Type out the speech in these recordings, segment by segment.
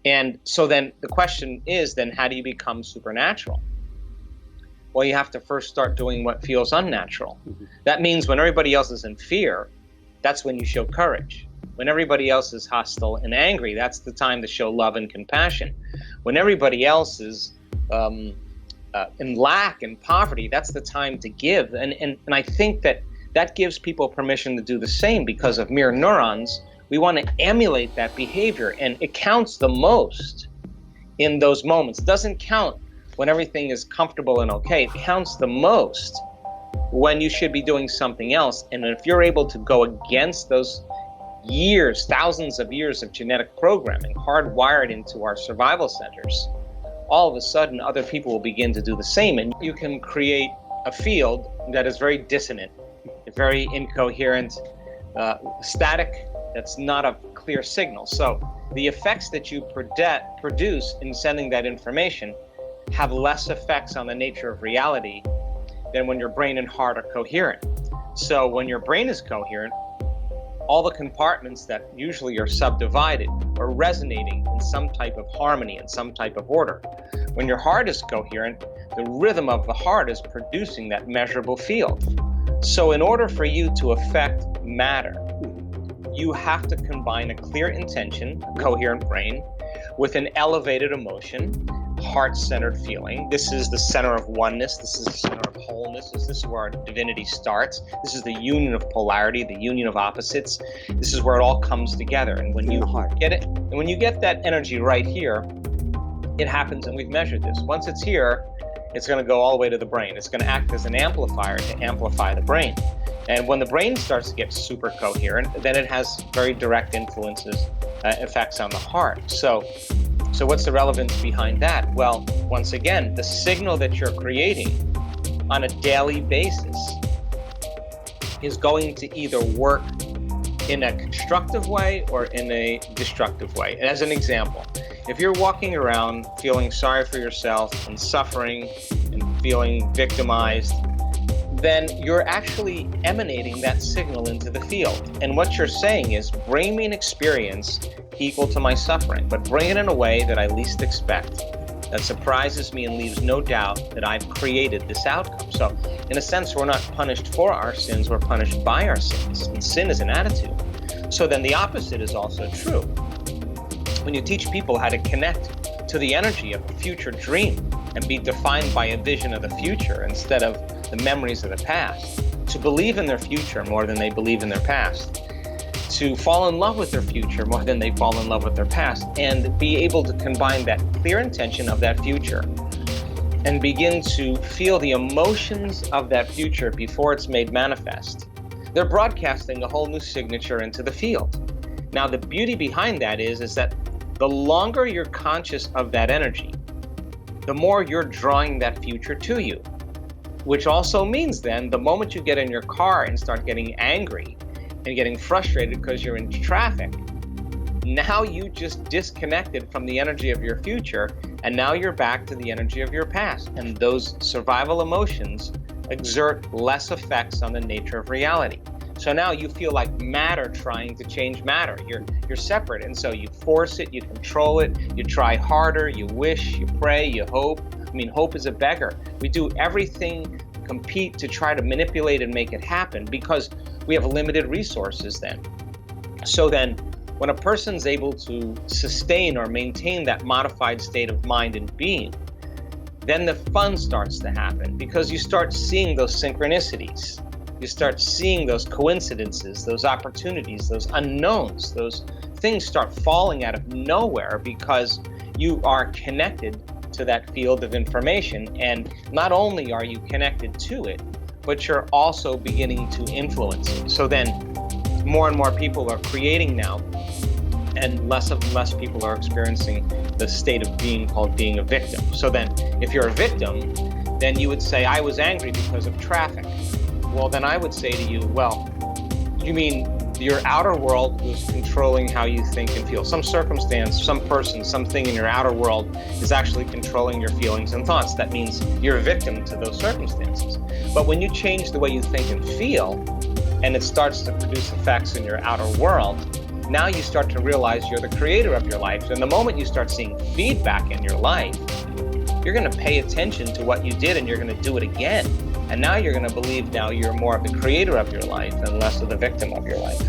And so then the question is, then how do you become supernatural? Well, you have to first start doing what feels unnatural. That means when everybody else is in fear, that's when you show courage. When everybody else is hostile and angry, that's the time to show love and compassion. When everybody else is in lack and poverty, that's the time to give. And I think that gives people permission to do the same because of mirror neurons. We want to emulate that behavior, and it counts the most in those moments. It doesn't count when everything is comfortable and okay. It counts the most when you should be doing something else. And if you're able to go against those years, thousands of years of genetic programming hardwired into our survival centers, all of a sudden other people will begin to do the same. And you can create a field that is very dissonant, very incoherent, static, that's not a clear signal. So the effects that you produce in sending that information have less effects on the nature of reality than when your brain and heart are coherent. So when your brain is coherent, all the compartments that usually are subdivided are resonating in some type of harmony and some type of order. When your heart is coherent, the rhythm of the heart is producing that measurable field. So in order for you to affect matter, you have to combine a clear intention, a coherent brain, with an elevated emotion, heart-centered feeling. This is the center of oneness. This is the center of wholeness. This is where our divinity starts. This is the union of polarity, the union of opposites. This is where it all comes together. And when you get it, and when you get that energy right here, it happens, and we've measured this. Once it's here, it's going to go all the way to the brain. It's going to act as an amplifier to amplify the brain. And when the brain starts to get super coherent, then it has very direct effects on the heart. So what's the relevance behind that? Well, once again, the signal that you're creating on a daily basis is going to either work in a constructive way or in a destructive way. And as an example, if you're walking around feeling sorry for yourself and suffering and feeling victimized, then you're actually emanating that signal into the field. And what you're saying is, bring me an experience equal to my suffering, but bring it in a way that I least expect, that surprises me and leaves no doubt that I've created this outcome. So in a sense, we're not punished for our sins, we're punished by our sins. And sin is an attitude. So then the opposite is also true. When you teach people how to connect to the energy of a future dream and be defined by a vision of the future instead of the memories of the past, to believe in their future more than they believe in their past, to fall in love with their future more than they fall in love with their past, and be able to combine that clear intention of that future and begin to feel the emotions of that future before it's made manifest. They're broadcasting a whole new signature into the field. Now, the beauty behind that is that the longer you're conscious of that energy, the more you're drawing that future to you, which also means then the moment you get in your car and start getting angry and getting frustrated because you're in traffic, now you just disconnected from the energy of your future, and now you're back to the energy of your past. And those survival emotions exert less effects on the nature of reality. So now you feel like matter trying to change matter. You're separate, and so you force it, you control it, you try harder, you wish, you pray, you hope. I mean, hope is a beggar. We do everything, compete to try to manipulate and make it happen because we have limited resources then. So then, when a person's able to sustain or maintain that modified state of mind and being, then the fun starts to happen because you start seeing those synchronicities. You start seeing those coincidences, those opportunities, those unknowns, those things start falling out of nowhere because you are connected to that field of information. And not only are you connected to it, but you're also beginning to influence it. So then more and more people are creating now, and less people are experiencing the state of being called being a victim. So then if you're a victim, then you would say, I was angry because of traffic. Well, then I would say to you, well, you mean your outer world was controlling how you think and feel. Some circumstance, some person, something in your outer world is actually controlling your feelings and thoughts. That means you're a victim to those circumstances. But when you change the way you think and feel, and it starts to produce effects in your outer world, now you start to realize you're the creator of your life. And the moment you start seeing feedback in your life, you're going to pay attention to what you did and you're going to do it again. And now you're going to believe now you're more of the creator of your life and less of the victim of your life.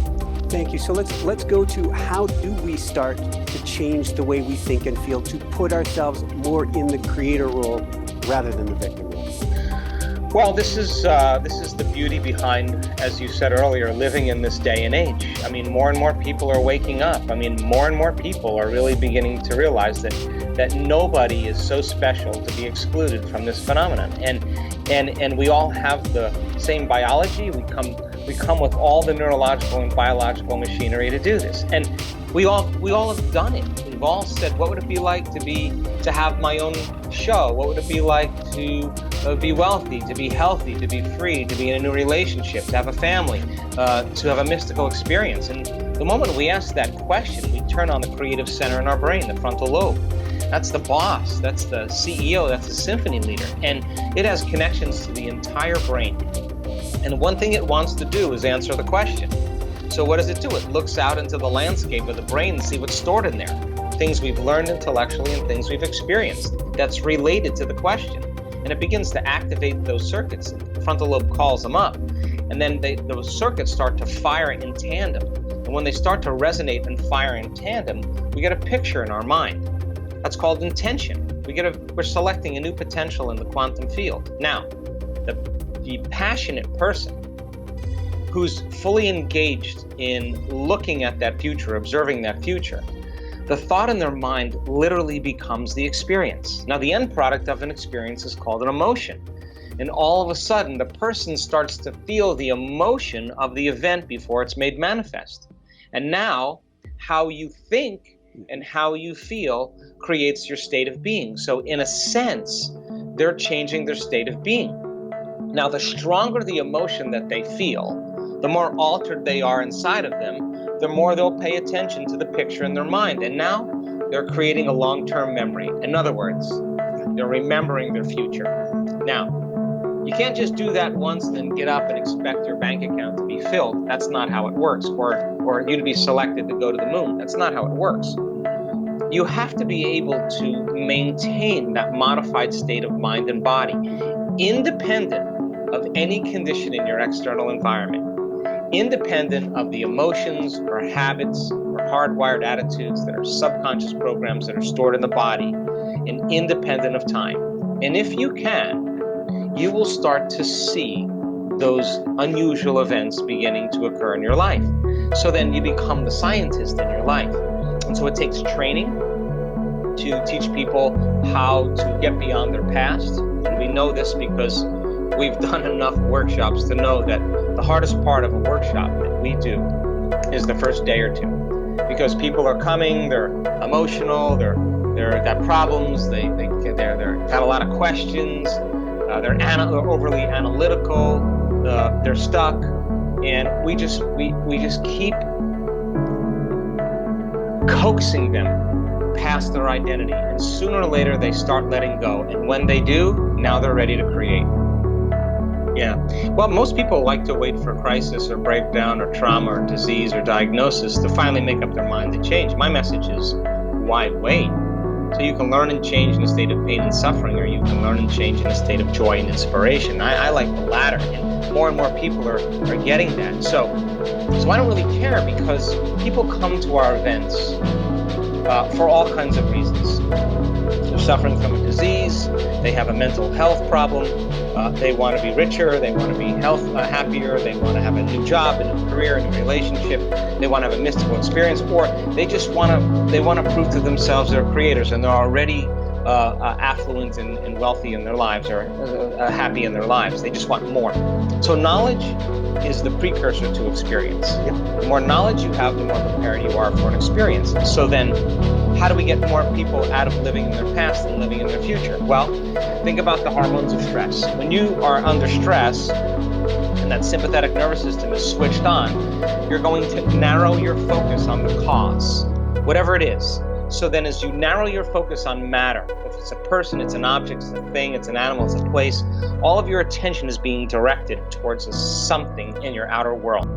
Thank you. So let's go to, how do we start to change the way we think and feel to put ourselves more in the creator role rather than the victim role? Well, this is the beauty behind, as you said earlier, living in this day and age. I mean, more and more people are waking up. I mean, more and more people are really beginning to realize that nobody is so special to be excluded from this phenomenon. And we all have the same biology. We come with all the neurological and biological machinery to do this. And we all have done it. We've all said, what would it be like to have my own show? What would it be like to be wealthy, to be healthy, to be free, to be in a new relationship, to have a family, to have a mystical experience? And the moment we ask that question, we turn on the creative center in our brain, the frontal lobe. That's the boss, that's the CEO, that's the symphony leader. And it has connections to the entire brain. And one thing it wants to do is answer the question. So what does it do? It looks out into the landscape of the brain and see what's stored in there. Things we've learned intellectually and things we've experienced that's related to the question. And it begins to activate those circuits. The frontal lobe calls them up. And then those circuits start to fire in tandem. And when they start to resonate and fire in tandem, we get a picture in our mind. That's called intention. We're selecting a new potential in the quantum field. Now, the passionate person who's fully engaged in looking at that future, observing that future, the thought in their mind literally becomes the experience. Now, the end product of an experience is called an emotion. And all of a sudden, the person starts to feel the emotion of the event before it's made manifest. And now, how you think and how you feel creates your state of being. So in a sense, they're changing their state of being. Now, the stronger the emotion that they feel, the more altered they are inside of them, the more they'll pay attention to the picture in their mind. And now they're creating a long-term memory. In other words, they're remembering their future. Now, you can't just do that once and then get up and expect your bank account to be filled. That's not how it works. Or you to be selected to go to the moon. That's not how it works. You have to be able to maintain that modified state of mind and body, independent of any condition in your external environment, independent of the emotions or habits or hardwired attitudes that are subconscious programs that are stored in the body, and independent of time. And if you can, you will start to see those unusual events beginning to occur in your life. So then you become the scientist in your life. And so it takes training to teach people how to get beyond their past. And we know this because we've done enough workshops to know that the hardest part of a workshop that we do is the first day or two. Because people are coming, they're emotional, they've got problems, they have a lot of questions, they're overly analytical, they're stuck, and we just keep coaxing them past their identity, and sooner or later they start letting go, and when they do, now they're ready to create. Yeah. Well, most people like to wait for crisis or breakdown or trauma or disease or diagnosis to finally make up their mind to change. My message is, why wait? So you can learn and change in a state of pain and suffering, or you can learn and change in a state of joy and inspiration. I like the latter, and more people are getting that. So I don't really care, because people come to our events for all kinds of reasons. They're suffering from a disease, they have a mental health problem, they want to be richer, they want to be happier, they want to have a new job, a new career, a new relationship, they want to have a mystical experience, or they just want to prove to themselves they're creators and they're already affluent and wealthy in their lives, or happy in their lives. They just want more. So knowledge is the precursor to experience. The more knowledge you have, the more prepared you are for an experience. So then, how do we get more people out of living in their past and living in their future? Well, think about the hormones of stress. When you are under stress and that sympathetic nervous system is switched on, you're going to narrow your focus on the cause, whatever it is. So then as you narrow your focus on matter, if it's a person, it's an object, it's a thing, it's an animal, it's a place, all of your attention is being directed towards something in your outer world.